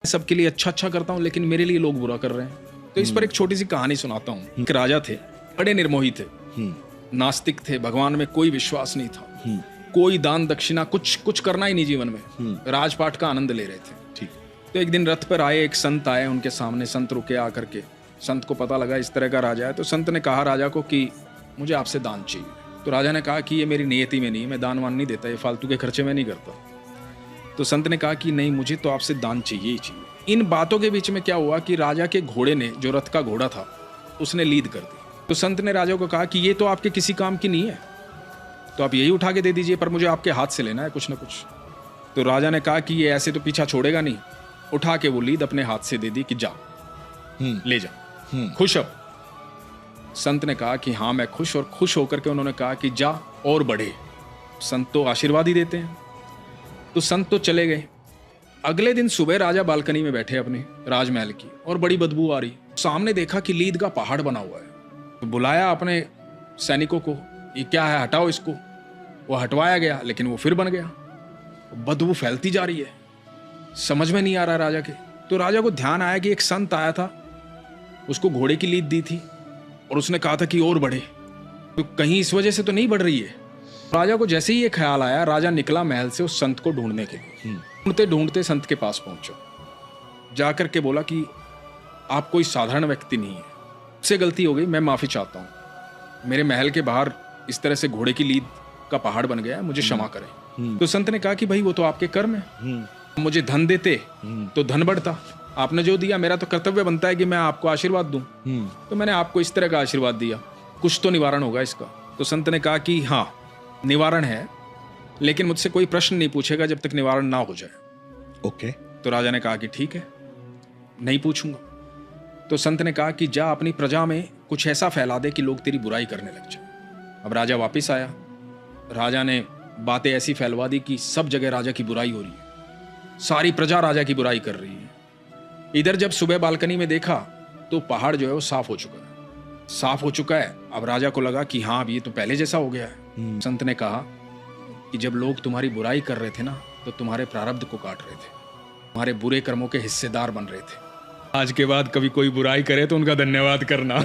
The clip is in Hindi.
सबके लिए अच्छा अच्छा करता हूँ लेकिन मेरे लिए लोग बुरा कर रहे हैं। तो इस पर एक छोटी सी कहानी सुनाता हूँ। एक राजा थे, बड़े निर्मोही थे, नास्तिक थे, भगवान में कोई विश्वास नहीं था, कोई दान दक्षिणा कुछ करना ही नहीं जीवन में, राजपाट का आनंद ले रहे थे। ठीक। तो एक दिन रथ पर आए, एक संत आए उनके सामने। संत रुके आकर के, संत को पता लगा इस तरह का राजा है। तो संत ने कहा राजा को कि मुझे आपसे दान चाहिए। तो राजा ने कहा कि ये मेरी नियति में नहीं है, मैं दान वान नहीं देता, ये फालतू के खर्चे में नहीं करता। तो संत ने कहा कि नहीं, मुझे तो आपसे दान चाहिए ही चाहिए। इन बातों के बीच में क्या हुआ कि राजा के घोड़े ने, जो रथ का घोड़ा था, उसने लीद कर दी। तो संत ने राजा को कहा कि ये तो आपके किसी काम की नहीं है, तो आप यही उठा के दे दीजिए, पर मुझे आपके हाथ से लेना है कुछ ना कुछ। तो राजा ने कहा कि ये ऐसे तो पीछा छोड़ेगा नहीं। उठा के वो लीद अपने हाथ से दे दी कि जा ले जा, खुश अब। संत ने कहा कि हाँ मैं खुश, और खुश होकर के उन्होंने कहा कि जा और बढ़े। संत तो आशीर्वाद ही देते हैं। तो संत तो चले गए। अगले दिन सुबह राजा बालकनी में बैठे अपने राजमहल की, और बड़ी बदबू आ रही। सामने देखा कि लीद का पहाड़ बना हुआ है। तो बुलाया अपने सैनिकों को, ये क्या है, हटाओ इसको। वो हटवाया गया, लेकिन वो फिर बन गया। बदबू फैलती जा रही है, समझ में नहीं आ रहा राजा के। तो राजा को ध्यान आया कि एक संत आया था, उसको घोड़े की लीद दी थी और उसने कहा था कि और बढ़े, तो कहीं इस वजह से तो नहीं बढ़ रही है। राजा को जैसे ही ये ख्याल आया, राजा निकला महल से उस संत को ढूंढने के लिए। ढूंढते ढूंढते संत के पास पहुंचा, जाकर के बोला कि आप कोई साधारण व्यक्ति नहीं है, मुझसे गलती हो गई, मैं माफी चाहता हूँ। मेरे महल के बाहर इस तरह से घोड़े की लीद का पहाड़ बन गया है, मुझे क्षमा करें। तो संत ने कहा कि भाई वो तो आपके कर्म है, मुझे धन देते तो धन बढ़ता, आपने जो दिया, मेरा तो कर्तव्य बनता है कि मैं आपको आशीर्वाद दूं। तो मैंने आपको इस तरह का आशीर्वाद दिया, कुछ तो निवारण होगा इसका। तो संत ने कहा कि हाँ निवारण है, लेकिन मुझसे कोई प्रश्न नहीं पूछेगा जब तक निवारण ना हो जाए। ओके। तो राजा ने कहा कि ठीक है, नहीं पूछूंगा। तो संत ने कहा कि जा अपनी प्रजा में कुछ ऐसा फैला दे कि लोग तेरी बुराई करने लग जाए। अब राजा वापिस आया, राजा ने बातें ऐसी फैलवा दी कि सब जगह राजा की बुराई हो रही है, सारी प्रजा राजा की बुराई कर रही है। इधर जब सुबह बालकनी में देखा तो पहाड़ जो है वो साफ हो चुका है, साफ हो चुका है। अब राजा को लगा कि हाँ अब ये तो पहले जैसा हो गया है। संत ने कहा कि जब लोग तुम्हारी बुराई कर रहे थे ना, तो तुम्हारे प्रारब्ध को काट रहे थे, तुम्हारे बुरे कर्मों के हिस्सेदार बन रहे थे। आज के बाद कभी कोई बुराई करे तो उनका धन्यवाद करना।